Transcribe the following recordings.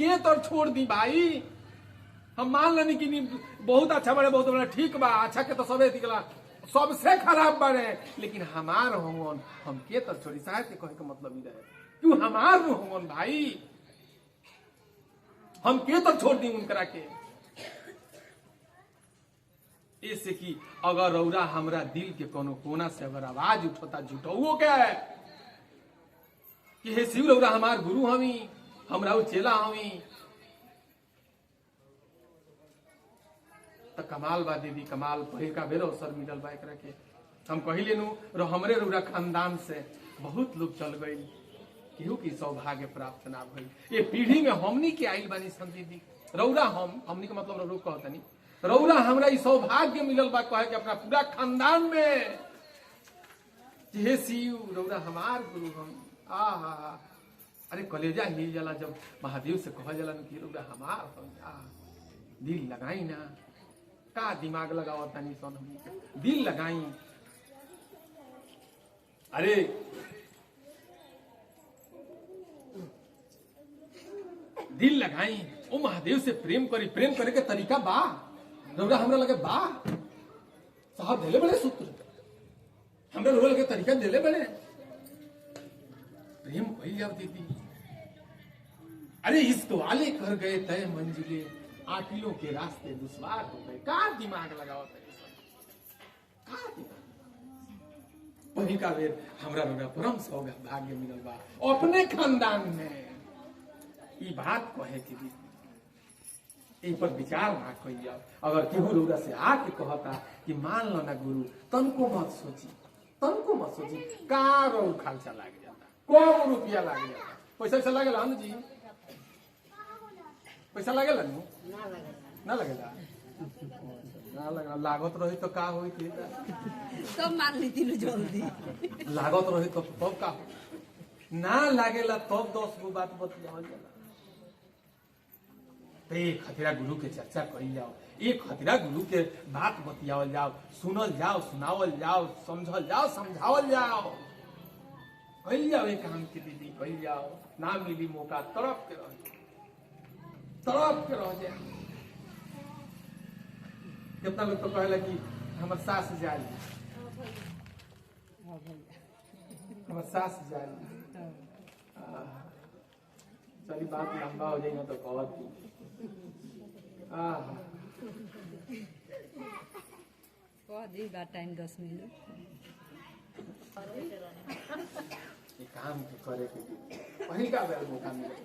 के तो छोड़ दी भाई। हम मान लेनी कि बहुत अच्छा बड़े बहुत बड़े ठीक बा, अच्छा के तो सबे दिखला सबसे खराब बड़े, लेकिन हमार होंगन हम के तो छोड़ी। साहब के कहे के मतलब ही रहे क्यों हमार होंगन भाई, हम के तो छोड़ दी उनकरा के। ऐसे कि अगर रौरा हमरा दिल के कोनो कोना से अगर आवाज उठता झूठो के कि हे शिव रौरा हमार गुरु हमी, हमरा उ चेला हमी, तो कमाल बा दीदी कमाल। पहिल का बेर अवसर मिलल बा एकरा के। हम कही लेनू हमरे रौरा खानदान से बहुत लोग चल गई, केहू की सौभाग्य प्राप्त ना भइल। ये पीढ़ी में हमनी के आइल बानी सन दीदी रौरा, हमनी के मतलब रौरा कहतनी रौरा हमरा ई सौभाग्य मिलल बा कहे कि अपना पूरा खानदान में हे शिव रौरा हमार गुरु हम। आहा अरे कलेजा हिल जाला जब महादेव से कहा जाला कि रौरा हमार हम। दिल लगाई ना, का दिमाग लगाओ तनी सन हम, दिल लगाई। अरे दिल लगाई ओ महादेव से प्रेम करी, प्रेम करे के तरीका बा रौरा हमरा लगे बा। साहब देले बड़े सूत्र हमरा रौरा लगे तरीका देले बड़े, प्रेम कही जाओ दीदी। अरे इश्क वाले कर गए तय मंजिले, आटिलों के रास्ते दुश्वार हो गए। का दिमाग लगाओ का दिमाग। वही का बेर हमरा रौरा परम सौभाग्य मिलल बा अपने खानदान में। ई बात कहे कि इन पर विचार ना कहिए। अगर केहू रौरा से आके कहता कि मान लो ना गुरु, तनको मत सोची, तनको मत सोची। का रो खर्चा लाग जाता, कौ रुपया लाग जाता, पैसा वैसा लगेला ना जी, पैसा लगेला नु ना लगेला ना लगेला। लागत रही तो का होई थी सब मान लीती जल्दी, लागत रही तो तब का ना लागेला तब 10 गो बात बतियावल जाला। तो एक खतरा गुरु के चर्चा करी जाओ, एक खतरा गुरु के बात बतियावल जाओ, सुनल जाओ, सुनावल जाओ, समझल जाओ, समझावल जाओ, कही जाओ एक काम की दीदी कही जाओ। ना मिली मौका तड़प के रह जाए। कितना लोग तो कहला कि हमर सास जाली, हमर सास जाली। चली बात लंबा हो जाएगा तो बहुत दी बात टाइम 10 मिनट काम करे के पहिल का बेर मौका मिले।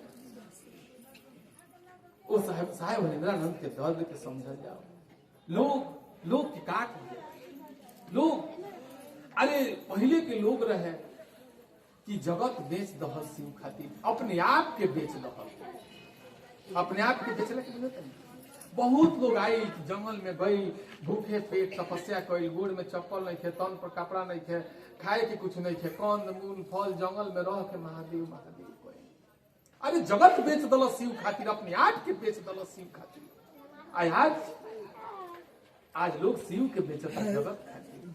ओ साहेब हरिंद्रानंद के दर्द के समझल जाओ। लोग के काट लोग, अरे पहले के लोग रहे कि जगत बेच दहल शिव खातिर, अपने आप के बेच दहल, अपने आप के बेचले के मिलत नहीं। बहुत लोग आई जंगल में गई, भूखे पेट तपस्या कई, गोड़ में चप्पल नहीं थे, तन पर कपड़ा नहीं थे, खाए के कुछ नहीं थे, कंद मूल फल जंगल में रह के महादेव महादेव कहे। अरे जगत बेच दल शिव खातिर, अपने आप के बेच दल शिव खातिर। आज लोग शिव के बेचता जगत खातिर।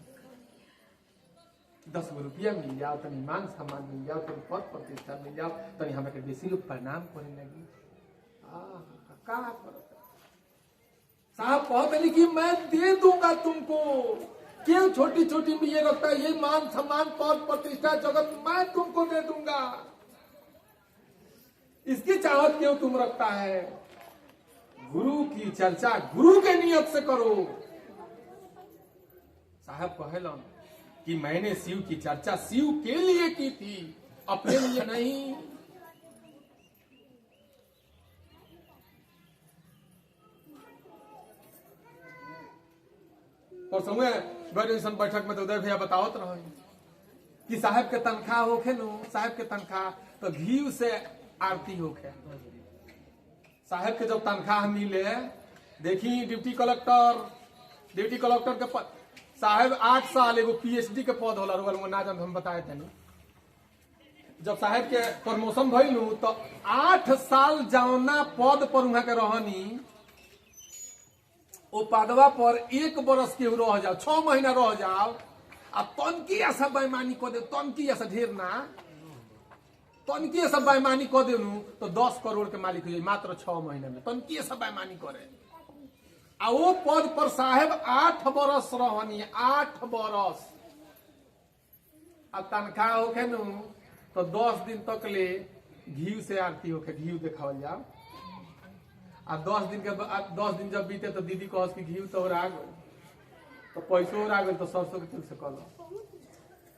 10 गो रुपया मिल जाओ, तनी मान सम्मान मिल जाओ, तनी पद प्रतिष्ठा मिल जाओ, तनी हमें बेसी लोग प्रणाम करे लगी। का साहब कहते कि मैं दे दूंगा तुमको, क्यों छोटी छोटी में ये रखता है, ये मान सम्मान पद प्रतिष्ठा जगत मैं तुमको दे दूंगा, इसकी चाहत क्यों तुम रखता है। गुरु की चर्चा गुरु के नियत से करो। साहब कहलन कि मैंने शिव की चर्चा शिव के लिए की थी, अपने लिए नहीं। और समय ग्रेजुएशन बैठक में तो उदय भैया बतावत रहे कि साहब के तनख्वाह होखे नु, साहब के तनख्वाह तो घी से आरती होखे। साहब के जब तनख्वाह मिले, देखी ड्यूटी कलेक्टर के पद, साहब 8 साल एगो पीएचडी के पद होला, रुगल ना जब हम बताए थे। जब साहब के प्रमोशन भइल तो 8 साल जौना पद पर वहां के रहनी, वो पदवा पर 1 बरस के रह जाओ, 6 महीना रह जाओ, अब तनकी ऐसा बेईमानी कर दे, तनकी ऐसा ढेर ना तनकी सब बेईमानी कर देनु तो 10 करोड़ के मालिक हो जाए मात्र 6 महीने में। तनकी सब बेईमानी करे आ वो पद पर साहेब 8 बरस रहनी, 8 बरस आ तनख्वाह होके नु तो 10 दिन तक ले घी से आरती होके घी देखावल जाओ आ 10 दिन जब बीते तो दीदी कहस कि घी तो आ गई तो पैसो आ गई तो सरसों के तेल से कल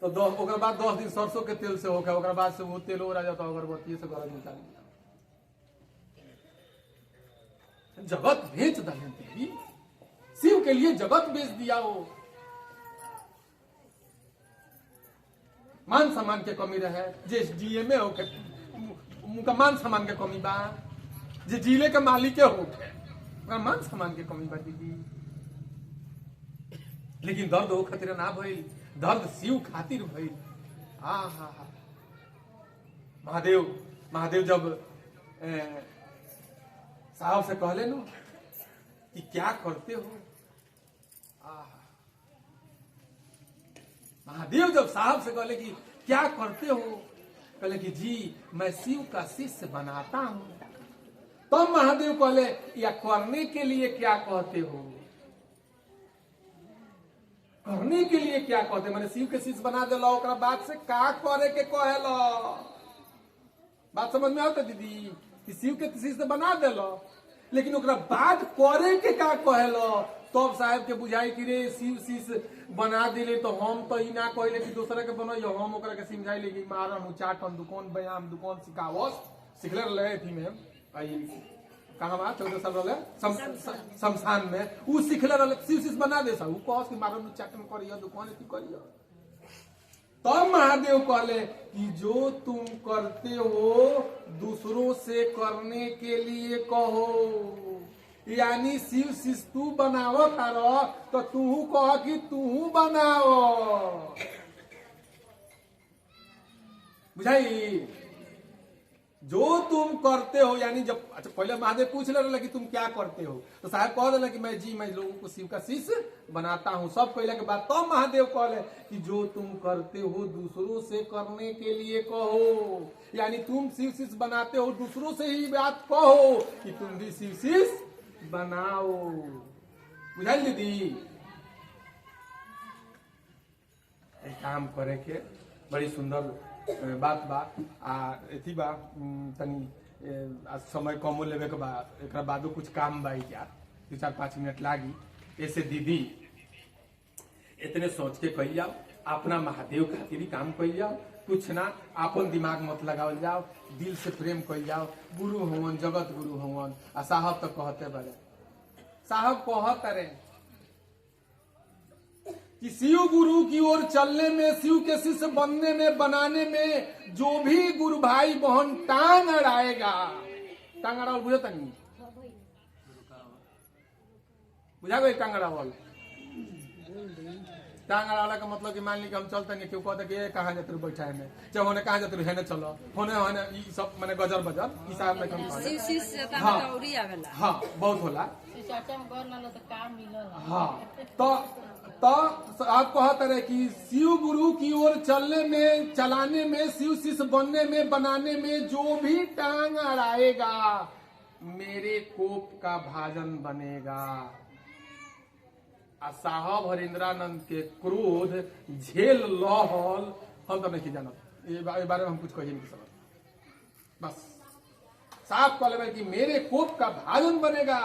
तो ओकर बाद 10 दिन सरसों के तेल से होके ओकर बाद से वो तेल और आ जाता अगरबत्ती से गरज निकाल जगत बेच दले देवी शिव के लिए जगत बेच दिया वो मान सम्मान के कमी रहे जे डीएमए हो के उनका मान सम्मान के कमी बा जे जिले के मालिक हो के मान सम्मान के कमी बा दीदी। लेकिन दर्द वो खातिर ना भइल, दर्द शिव खातिर भइल। हा महादेव जब साहब से कहले नु कि क्या करते हो, महादेव जब साहब से कहले कि क्या करते हो, कहले कि जी मैं शिव का शिष्य बनाता हूं। तब महादेव कहले या करने के लिए क्या कहते हो, करने के लिए क्या कहते मैंने शिव के शिष्य बना दिला ओकरा बाद से का करे के कहेला। बात समझ में आता दीदी कि शिव के शिष्य बना दिला लेकिन ओकरा बाद करे के का कहेला। तब साहब के बुझाई कि रे शिव शिष्य बना दिले तो हम तो ही ना कहले कि दूसरा के बनइयो, हम ओकरा के समझाई ले कि मारन उचाटन दुकान व्यायाम दुकान सिखावस सिखले रहे थी में आई कहां बा 14 साल रहे शमशान में उ सिखले रहे शिव शिष्य बना दे सा उ कहस कि मारन उचाटन करियो दुकान की करियो। तब महादेव कहले कि जो तुम करते हो दूसरों से करने के लिए कहो, यानी शिव शिष्य तू बनाओ तारो तो तू कह कि तू बनाओ। बुझाई जो तुम करते हो यानी जब अच्छा पहले महादेव पूछ रहे कि तुम क्या करते हो तो साहब कह दिला कि मैं लोगों को शिव का शिष्य बनाता हूं। सब कहले के बाद तो महादेव कहले कि जो तुम करते हो दूसरों से करने के लिए कहो, यानी तुम शिव शिष्य बनाते हो दूसरों से ही बात कहो कि तुम भी शिव शिष्य बनाओ। बुझाई दीदी काम करे के बड़ी सुंदर बात बा आ एथी बा तनी समय कमो लेवे के बाद एक बादो कुछ काम बा यार 2-4-5 मिनट लागी। ऐसे दीदी इतने सोच के कही जाओ अपना महादेव खातिर ही काम कही जाओ, कुछ ना अपन दिमाग मत लगावल जाओ, दिल से प्रेम कही जाओ। गुरु होवन जगत गुरु होवन आ साहब तो कहते बड़े साहब कहते रहे कि शिव गुरु की ओर चलने में शिव के शिष्य बनने में बनाने में जो भी गुरु भाई बहन टांग अड़ाएगा, टांग अड़ावल बुझे तनी बुझा गई टांग अड़ावल। टांग अड़ाला का मतलब कि मान ली कि हम चलते नहीं क्यों कहते कि कहाँ जाते बैठा है चाहे होने कहाँ जाते है चलो होने होने सब मैंने गजर बजर हिसाब में हाँ बहुत होला। हाँ तो आप कहते रहे कि शिव गुरु की ओर चलने में चलाने में शिव शिष्य बनने में बनाने में जो भी टांग अड़ाएगा मेरे कोप का भाजन बनेगा। साहब हरिंद्रानंद के क्रोध झेल लहल हम तो नहीं जानत ये बारे में हम कुछ कही नहीं सकते। बस साहब कहले कि मेरे कोप का भाजन बनेगा।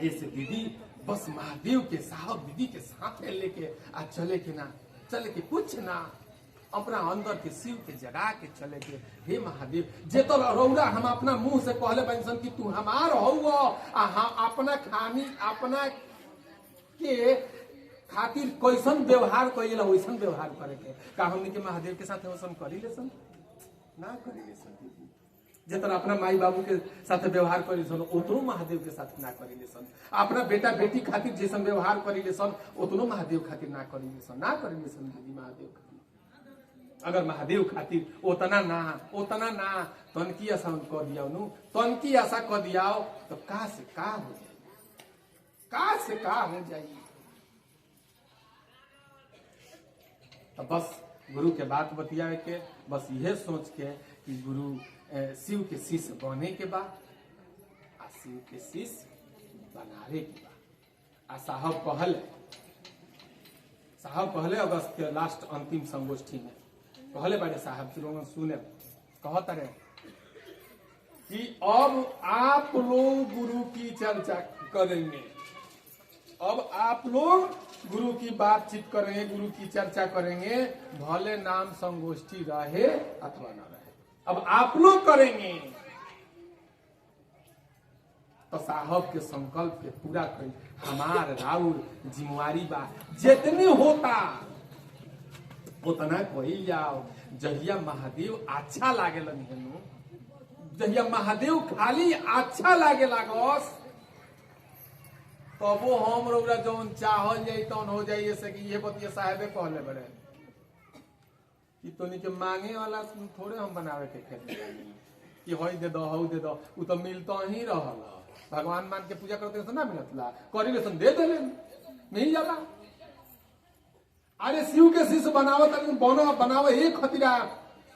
ऐसे दीदी बस महादेव के साहब दीदी के साथ लेके आज चले के ना चले के कुछ ना अपना अंदर के शिव के जगा के चले के हे महादेव जे तो रौरा हम अपना मुंह से कहले बंसन कि तू हमार हो अपना खामी अपना के खातिर कैसन व्यवहार कइला वैसन व्यवहार करे के का हमनी के महादेव के साथ वैसन करी लेसन ना करी लेसन। जे तरह अपना माई बाबू के साथ व्यवहार करी सन उतनो महादेव के साथ ना करी लेसन, अपना बेटा बेटी खातिर जैसन व्यवहार करी लेसन उतनो महादेव खातिर ना करी लेसन दीदी महादेव खातिर। अगर महादेव खातिर उतना ना तनकी आशा कर दिया तनकी आशा कर दिया तो का से का हो जाए तो बस गुरु के बात बतियावे के, बस यह सोच के कि गुरु शिव के शिष्य बने के बाद आ शिव के शिष्य बनावे के बाद। आ साहब कहले अगस्त के लास्ट अंतिम संगोष्ठी में कहले बड़े साहब लोग सुने, कहता रहे कि अब आप लोग गुरु की चर्चा करेंगे, अब आप लोग गुरु की बातचीत करेंगे, गुरु की चर्चा करेंगे, भले नाम संगोष्ठी रहे अथवा न रहे, अब आप लोग करेंगे। तो साहब के संकल्प के पूरा कर हमार राउर जिम्मेवारी बा, जितने होता उतना कोई जाओ। जहिया महादेव अच्छा लागे लगेनु, जहिया महादेव खाली अच्छा लागे लागस, तो वो हम रोगरा जौन चाहल जाई तौन हो जाई। ऐसे कि ये बतिया साहेबे कहले बड़े कि तोनी के मांगे वाला थोड़े हम बनावे के खेती कि होई दे दो हऊ दे दो, उ तो मिलता ही रहल। भगवान मान के पूजा करते तो ना मिलतला, करी लेसन दे देले नहीं जाला। अरे शिव के शिष्य बनावत बनावे एक खतरा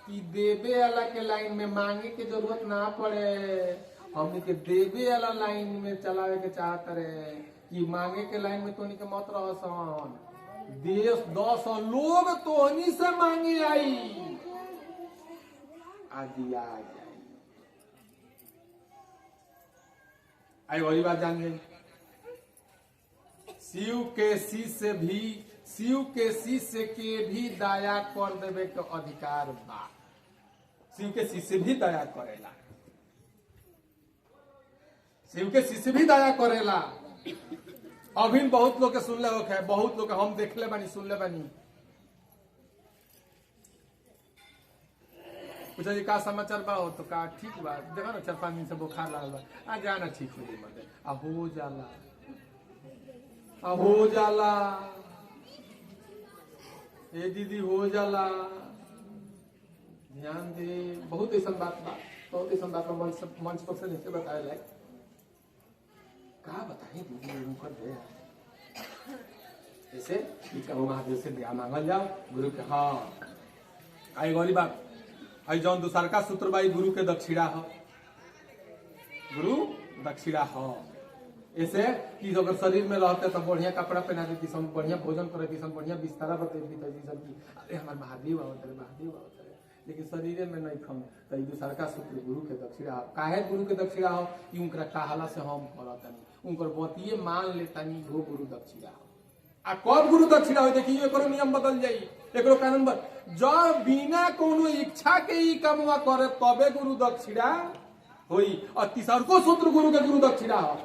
कि देवे वाला के लाइन में मांगे के जरूरत ना पड़े। हमने के देवे वाला लाइन में चलावे के चाहत रहे कि मांगे के लाइन में तोनी के मत रहसन। देश 10 लोग तोहनी से मांगे आई आदि आ जाए। आई वही बात जान गई, शिव के शिष्य के भी दया कर देवे के अधिकार बा। शिव के शिष्य भी दया करेला, शिव के शिष्य भी दया करेला। अभी बहुत लोग के सुनले हो, बहुत लोग हम देखले बानी, सुनले बानी। पूछा जी का समाचार बा हो, तो का ठीक बा, देखा ना 4-5 दिन से बुखार लागल बा, आ जाना ठीक हो जाई मत आ हो जाला, आ हो जाला ए दीदी हो जाला। ध्यान दे, बहुत ऐसा बात बा, बहुत ऐसा बात बा मंच पर से नहीं बताए लायक। का बताए दीदी कर दे ऐसे कि कहो महादेव से दया मांगल जाओ गुरु के। हाँ आई गौरी बात, आई जौन दूसर का सूत्र बाई गुरु के दक्षिणा हो, गुरु दक्षिणा हो। ऐसे कि अगर शरीर में रहते तो बढ़िया कपड़ा पहना देती सन, बढ़िया भोजन करे सन, बढ़िया बिस्तारा पर देती सन कि अरे हमारे महादेव आवत रहे, महादेव आवत रहे, लेकिन शरीर में नहीं खम। तो दूसर का सूत्र गुरु के दक्षिणा हो। काहे गुरु के दक्षिणा हो कि उनका कहला से हम करतनी, उनकर बतिये मान लेतानी, वो गुरु दक्षिणा हो। आ कब गुरु दक्षिणा हो देखिए, एको नियम बदल जाई, एको कानून बदल। जब बिना कोनो इच्छा के ही कमवा करे तबे गुरु दक्षिणा होई। और तीसरको सूत्र गुरु के गुरु दक्षिणा हो।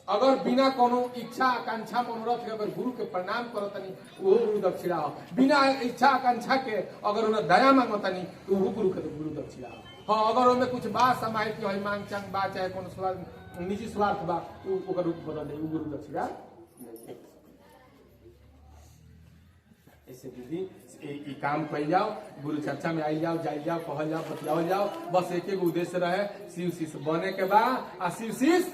अगर बिना कोनो इच्छा आकांक्षा मनोरथ के अगर गुरु के प्रणाम करतनी वो गुरु दक्षिणा हो। बिना इच्छा आकांक्षा के अगर उन्हें दया मांगतनी तो वो गुरु के गुरु दक्षिणा हो। हाँ अगर उनमें कुछ बात समाहित हो मांग चांग बा चाहे कोनो स्वार्थ निजी स्वार्थ बा ओकर रूप बदल दे, वो गुरु दक्षिणा नहीं। ऐसे दीदी काम कल जाओ, गुरु चर्चा में आई जाओ, जाई जाओ, कहल जाओ, बतियाओ जाओ। बस एक उद्देश्य रहे शिव शिष्य बने के बाद आ शिव शिष्य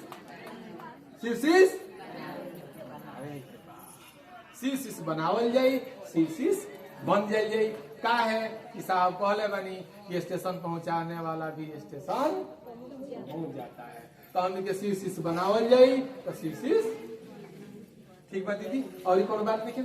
बनावल जाई, शिव शिष्य बन जाई। का है कि साहब कहले बनी कि स्टेशन पहुंचाने वाला भी स्टेशन पहुंच जाता है। तो हमने शिव शिष्य बनावल जाई तो शिव शिष्य। ठीक बात दीदी, और कोनो बात नहीं है।